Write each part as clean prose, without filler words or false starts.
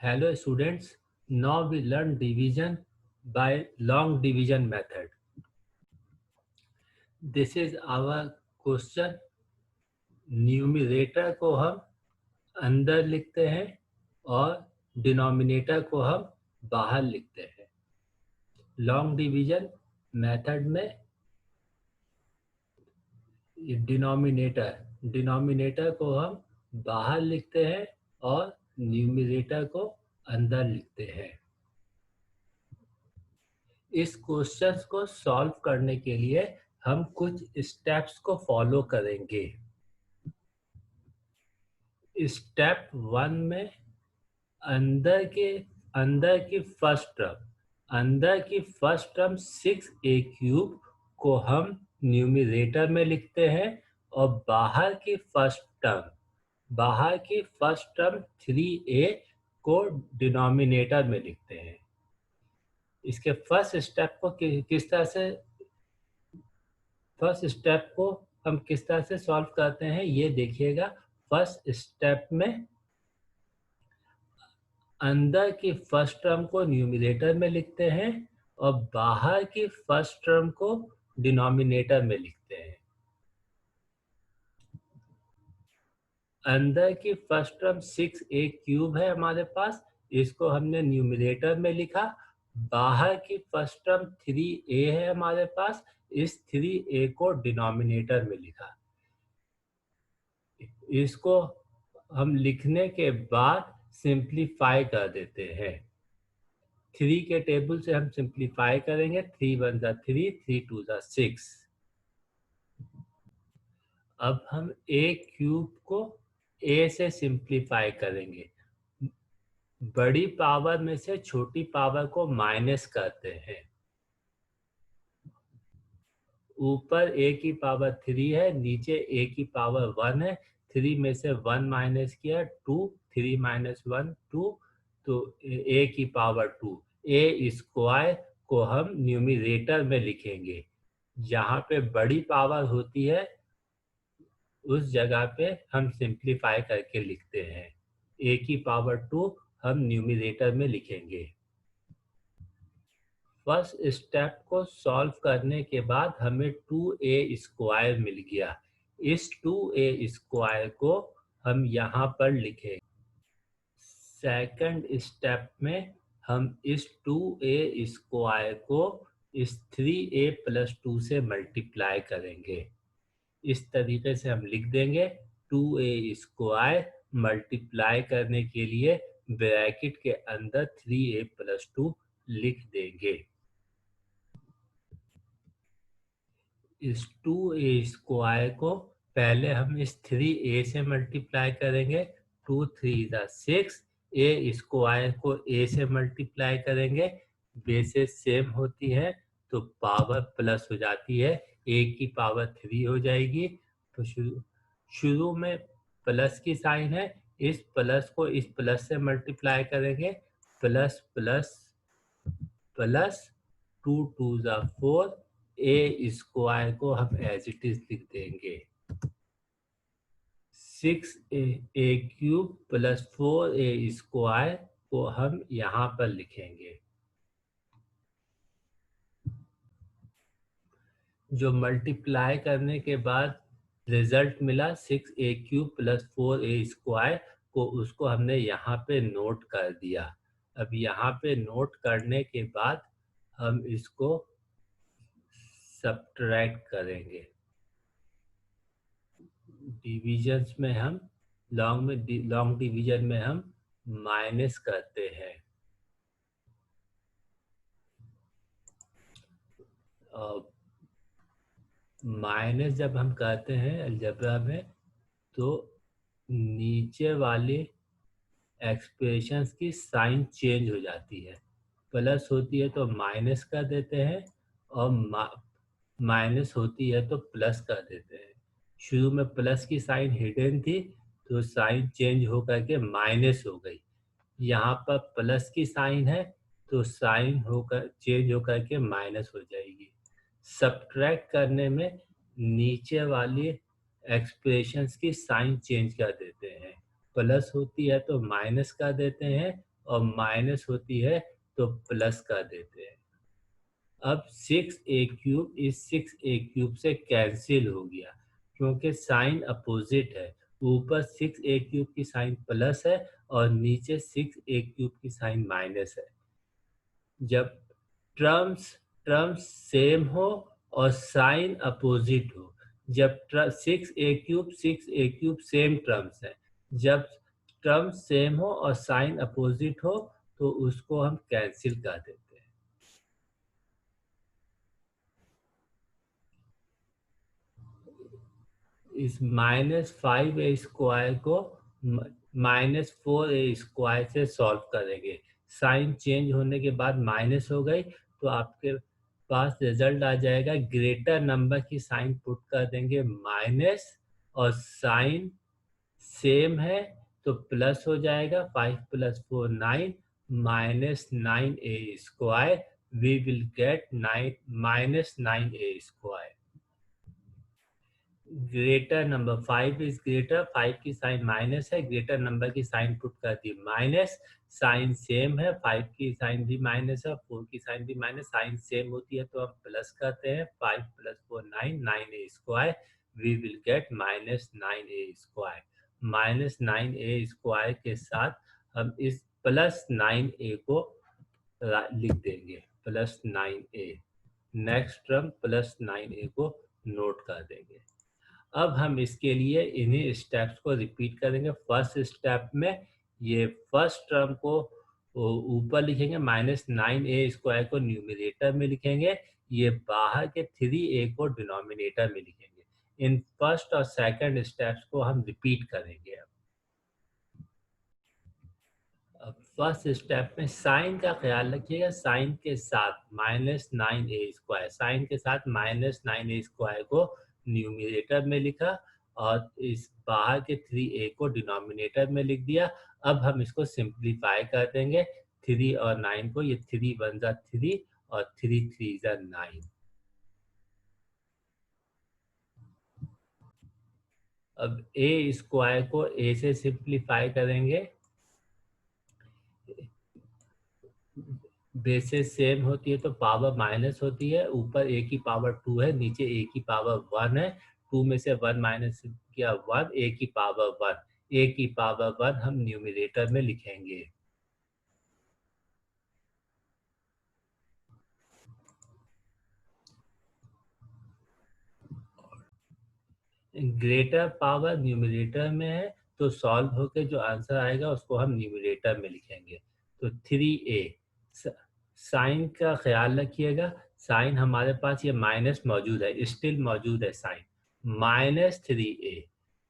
Hello students, now we learn division by long division method. This is our question. Numerator को हम अंदर लिखते हैं और डिनोमिनेटर को हम बाहर लिखते हैं। लॉन्ग डिवीजन मेथड में डिनोमिनेटर को हम बाहर लिखते हैं और न्यूमरेटर को अंदर लिखते हैं। इस क्वेश्चन को सॉल्व करने के लिए हम कुछ स्टेप्स को फॉलो करेंगे। स्टेप 1 में अंदर की फर्स्ट टर्म 6a³ को हम न्यूमरेटर में लिखते हैं और बाहर की फर्स्ट टर्म 3a को डिनोमिनेटर में लिखते हैं। इसके फर्स्ट स्टेप को हम किस तरह से सॉल्व करते हैं ये देखिएगा। फर्स्ट स्टेप में अंदर की फर्स्ट टर्म को न्यूमरेटर में लिखते हैं और बाहर की फर्स्ट टर्म को डिनोमिनेटर में लिखते हैं। अंदर की फर्स्ट टर्म 6a³ है हमारे पास, इसको हमने न्यूमरेटर में लिखा। बाहर की फर्स्ट टर्म 3a है हमारे पास, इस 3a को डिनोमिनेटर में लिखा। इसको हम लिखने के बाद सिंप्लीफाई कर देते हैं। 3 के टेबल से हम सिंप्लीफाई करेंगे। 3 1 जा 3, 3 2 जा 6। अब हम a³ को a से सिंप्लीफाई करेंगे। बड़ी पावर में से छोटी पावर को माइनस करते हैं। ऊपर a की पावर 3 है, नीचे a की पावर 1 है। 3 में से 1 माइनस किया 2, 3 माइनस 1 2, तो a की पावर 2। a स्क्वायर को हम न्यूमरेटर में लिखेंगे। जहाँ पे बड़ी पावर होती है उस जगह पे हम सिंप्लीफाई करके लिखते हैं। a की पावर 2 हम न्यूमरेटर में लिखेंगे। फर्स्ट स्टेप को सॉल्व करने के बाद हमें 2a² मिल गया। इस 2a² को हम यहाँ पर लिखेंगे। सेकंड स्टेप में हम इस 2a² को इस 3a + 2 से मल्टीप्लाई करेंगे। इस तरीके से हम लिख देंगे। 2a² मल्टीप्लाई करने के लिए ब्रैकेट के अंदर 3a + 2 लिख देंगे। इस 2a² को पहले हम इस 3a से मल्टीप्लाई करेंगे। 2 3 जा 6। a² को a से मल्टीप्लाई करेंगे। बेसेस सेम होती है तो पावर प्लस हो जाती है। a की पावर 3 हो जाएगी। तो शुरू में प्लस की साइन है, इस प्लस को इस प्लस से मल्टीप्लाई करेंगे। प्लस प्लस प्लस 2 2 जा 4। a² को हम एज इट इज लिख देंगे। 6a³ + 4a² को हम यहाँ पर लिखेंगे। जो मल्टीप्लाई करने के बाद रिजल्ट मिला 6a³ + 4a² को, उसको हमने यहाँ पे नोट कर दिया। अब यहाँ पे नोट करने के बाद हम इसको सब्ट्रैक्ट करेंगे। डिविजन्स में हम लॉन्ग डिवीजन में हम माइनस करते हैं। माइनस जब हम करते हैं अलजेब्रा में तो नीचे वाले एक्सप्रेशंस की साइन चेंज हो जाती है। प्लस होती है तो माइनस कर देते हैं और माइनस होती है तो प्लस कर देते हैं। शुरू में प्लस की साइन हिडन थी तो साइन चेंज होकर के माइनस हो गई। यहाँ पर प्लस की साइन है तो साइन चेंज होकर के माइनस हो जाएगी। सब्ट्रैक्ट करने में नीचे वाली एक्सप्रेशंस की साइन चेंज कर देते हैं। प्लस होती है तो माइनस कर देते हैं और माइनस होती है तो प्लस कर देते हैं। अब 6a³ इस 6a³ से कैंसिल हो गया क्योंकि साइन अपोजिट है। ऊपर 6a³ की साइन प्लस है और नीचे 6a³ की साइन माइनस है। जब टर्म्स टर्म्स सेम हो और साइन अपोजिट हो, जब 6a³ सेम टर्म्स है, जब टर्म्स सेम हो और साइन अपोजिट हो तो उसको हम कैंसिल कर देते हैं। इस -5a² को -4a² से सॉल्व करेंगे। साइन चेंज होने के बाद माइनस हो गई तो आपके पास रिजल्ट आ जाएगा। ग्रेटर नंबर की साइन पुट कर देंगे माइनस और साइन सेम है तो प्लस हो जाएगा। 5 + 4 9 -9a²। We will get -9a²। Greater number 5 is greater, 5 की साइन माइनस है, ग्रेटर नंबर की साइन पुट कर दी माइनस, साइन सेम है, 5 की साइन भी माइनस है, 4 की साइन भी माइनस, साइन सेम होती है तो हम प्लस करते हैं। 5 + 4 9 9a²। We will get -9a²। -9a² के साथ हम इस +9a को लिख देंगे, +9a। नेक्स्ट टर्म +9a को नोट कर देंगे। अब हम इसके लिए इन्हीं स्टेप्स को रिपीट करेंगे। फर्स्ट स्टेप में ये फर्स्ट टर्म को ऊपर लिखेंगे, -9a² को न्यूमरेटर में लिखेंगे, ये बाहर के 3a को डिनोमिनेटर में लिखेंगे। इन फर्स्ट और सेकंड स्टेप्स को हम रिपीट करेंगे। अब फर्स्ट स्टेप में साइन का ख्याल रखिएगा, साइन के साथ -9a², साइन के साथ -9a² को न्यूमरेटर में लिखा और इस बाहर के 3a को डिनोमिनेटर में लिख दिया। अब हम इसको सिंप्लीफाई कर देंगे 3 और 9 को। ये 3 × 1 = 3 और 3 × 3 = 9। अब a² को a से सिंप्लीफाई करेंगे। बेसेस सेम होती है तो पावर माइनस होती है। ऊपर a की पावर 2 है, नीचे a की पावर 1 है। 2 में से 1 माइनस किया 1, a की पावर 1। a की पावर 1 हम न्यूमरेटर में लिखेंगे। ग्रेटर पावर न्यूमरेटर में है तो सॉल्व होके जो आंसर आएगा उसको हम न्यूमरेटर में लिखेंगे। तो 3a। साइन का ख्याल रखिएगा, साइन हमारे पास ये माइनस मौजूद है, स्टिल मौजूद है साइन। -3a,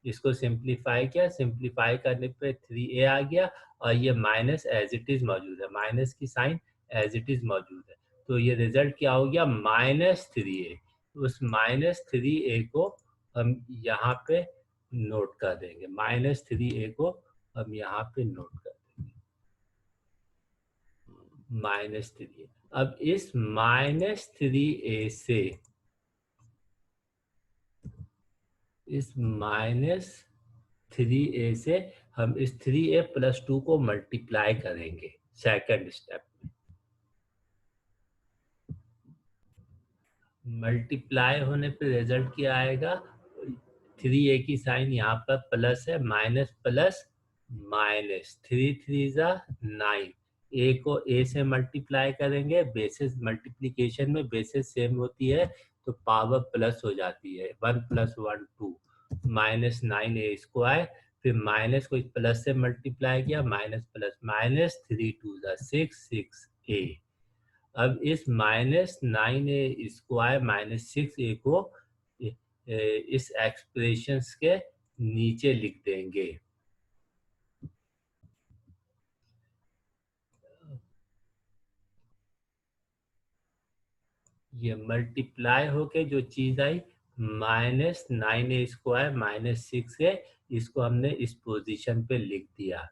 इसको सिंप्लीफाई किया, सिंप्लीफाई करने पे 3a आ गया और ये माइनस एज इट इज मौजूद है, माइनस की साइन एज इट इज मौजूद है। तो ये रिजल्ट क्या हो गया, -3a। उस -3a को हम यहाँ पे नोट कर देंगे, -3a को हम यहाँ पे नोट कर देंगे, -3a। अब इस -3a से हम इस 3a + 2 को मल्टीप्लाई करेंगे सेकंड स्टेप में। मल्टीप्लाई होने पे रिजल्ट क्या आएगा, 3a की साइन यहाँ पर प्लस है, माइनस प्लस माइनस, 3 × 3 = 9। a को a से मल्टीप्लाई करेंगे, बेसिस मल्टीप्लिकेशन में बेसिस सेम होती है तो पावर प्लस हो जाती है। 1 + 1 2 -9a²। फिर माइनस को प्लस से मल्टीप्लाई किया, माइनस प्लस माइनस, 3 × 2 = 6 6a। अब इस -9a² -6a को इस एक्सप्रेशंस के नीचे लिख देंगे। ये मल्टीप्लाई होके जो चीज आई -9a² -6a, इसको हमने इस पोजीशन पे लिख दिया।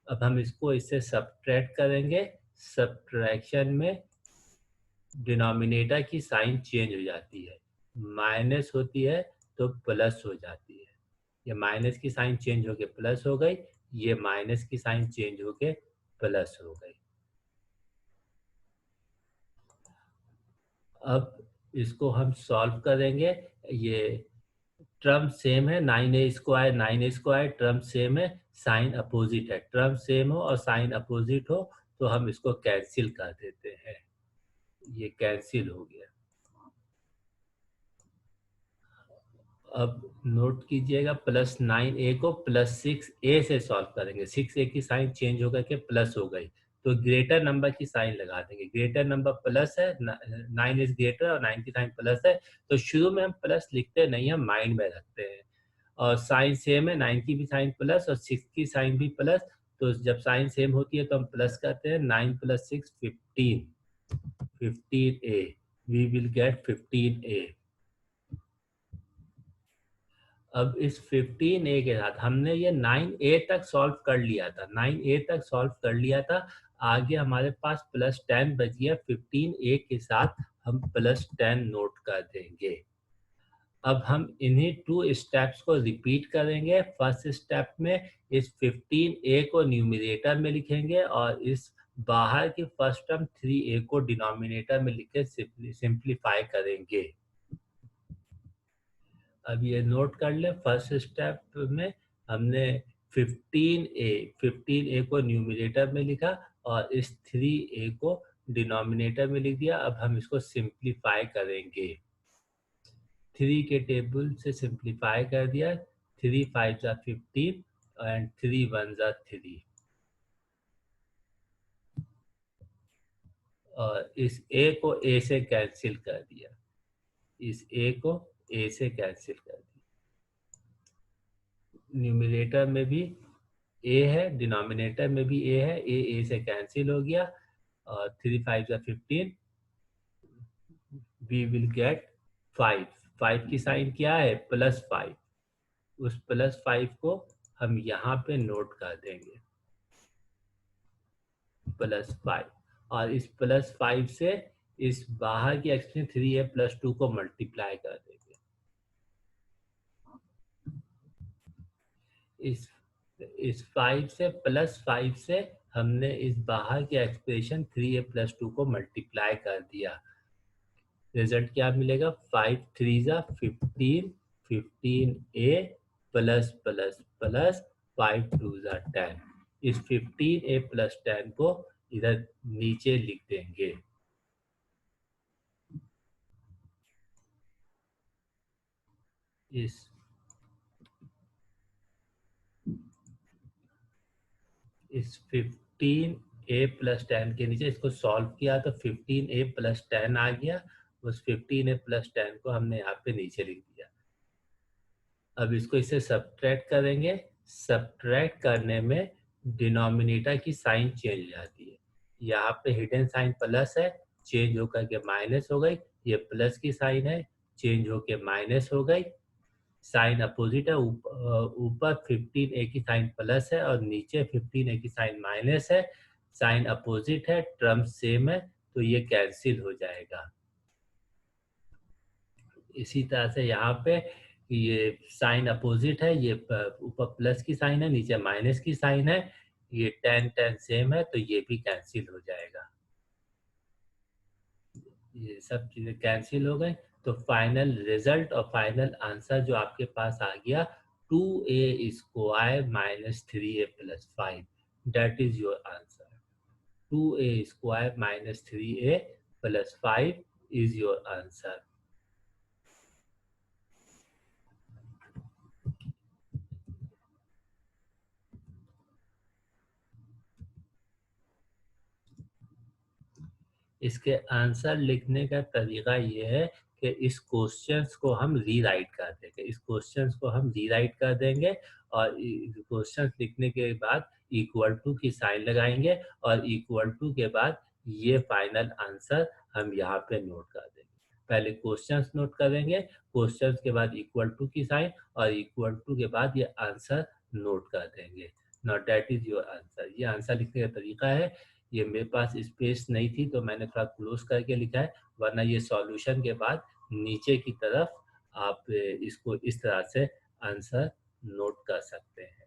अब हम इसको इससे सब्ट्रैक्ट करेंगे। सब्ट्रैक्शन में डिनोमिनेटर की साइन चेंज हो जाती है, माइनस होती है तो प्लस हो जाती है। ये माइनस की साइन चेंज होके प्लस हो गई, ये माइनस की साइन चेंज होके प्लस हो गई। अब इसको हम सॉल्व करेंगे। ये टर्म सेम है, 9a² टर्म सेम है, साइन अपोजिट है। टर्म सेम हो और साइन अपोजिट हो तो हम इसको कैंसिल कर देते हैं। ये कैंसिल हो गया। अब नोट कीजिएगा, +9a को +6a से सॉल्व करेंगे। 6a की साइन चेंज होकर के प्लस हो गई, तो ग्रेटर नंबर की साइन लगा देंगे। ग्रेटर नंबर प्लस है, 9 इज ग्रेटर और 9 की साइन प्लस है, तो शुरू में हम प्लस लिखते नहीं, हम माइंड में रखते हैं। और साइन सेम है, 9 की भी साइन प्लस और 6 की साइन भी प्लस, तो जब साइन सेम होती है तो हम प्लस करते हैं। 9 + 6 15, 15a, we will gate 15a। अब इस 15a के साथ हमने ये 9a तक सॉल्व कर लिया था, 9a तक सॉल्व कर लिया था। आगे हमारे पास +10 बच गया। 15a के साथ हम +10 नोट कर देंगे। अब हम इन्हीं 2 स्टेप्स को रिपीट करेंगे। फर्स्ट स्टेप में इस 15a को न्यूमरेटर में लिखेंगे और इस बाहर की फर्स्ट टर्म 3a को डिनोमिनेटर में लिख के सिंप्लीफाई करेंगे। अब ये नोट कर ले, फर्स्ट स्टेप में हमने 15a को न्यूमरेटर में लिखा और इस 3a को डिनोमिनेटर में लिख दिया। अब हम इसको सिंप्लीफाई करेंगे। 3 के टेबल से सिंप्लीफाई कर दिया। 3 5 जा 15 एंड 3 1 जा 3, और इस a को a से कैंसिल कर दिया। इस a को a से कैंसिल कर दिया। न्यूमरेटर में भी a है, डिनोमिनेटर में भी a है, a से कैंसिल हो गया। और 3 5 जा 15, वी विल गेट 5। 5 की साइन क्या है? +5। उस +5 को हम यहाँ पे नोट कर देंगे, +5। और इस +5 से इस बाहर की एक्सप्रेशन 3a + 2 को मल्टीप्लाई कर देंगे। इस 5 से +5 से हमने इस बाहर की एक्सप्रेशन 3a + 2 को मल्टीप्लाई कर दिया। रिजल्ट क्या मिलेगा? 5 3 जा 15, 15a प्लस प्लस प्लस 5 2 जा 10। इस 15a + 10 को इधर नीचे लिख देंगे। इस 15a + 10 के नीचे इसको सॉल्व किया तो 15a + 10 आ गया। उस 15a + 10 को हमने यहाँ पे नीचे लिख दिया। अब इसको इससे सब्ट्रैक्ट करेंगे। सब्ट्रैक्ट करने में डिनोमिनेटर की साइन चेंज हो जाती है। यहाँ पे हिडन साइन प्लस है, चेंज होकर के माइनस हो गई। ये प्लस की साइन है, चेंज होके माइनस हो गई। साइन अपोजिट है, ऊपर 15a की साइन प्लस है और नीचे 15a की साइन माइनस है। साइन अपोजिट है, टर्म सेम है, तो ये कैंसिल हो जाएगा। इसी तरह से यहाँ पे ये साइन अपोजिट है, ये ऊपर प्लस की साइन है, नीचे माइनस की साइन है। ये 10 10 सेम है, तो ये भी कैंसिल हो जाएगा। ये सब चीजें कैंसिल हो गई, तो फाइनल रिजल्ट और फाइनल आंसर जो आपके पास आ गया 2a² - 3a + 5, that is your answer. 2a² - 3a + 5 is your answer. इसके आंसर लिखने का तरीका ये है कि इस क्वेश्चंस को हम रीराइट कर देंगे। इस क्वेश्चंस को हम रीराइट कर देंगे और क्वेश्चंस लिखने के बाद इक्वल टू की साइन लगाएंगे और इक्वल टू के बाद ये फाइनल आंसर हम यहाँ पे नोट कर देंगे। पहले क्वेश्चंस नोट करेंगे, क्वेश्चंस के बाद इक्वल टू की साइन और इक्वल टू के बाद ये आंसर नोट कर देंगे। Not that is your answer. ये आंसर लिखने का तरीका है। ये मेरे पास स्पेस नहीं थी तो मैंने थोड़ा क्लोज करके लिखा है, वरना ये सॉल्यूशन के बाद नीचे की तरफ आप इसको इस तरह से आंसर नोट कर सकते हैं।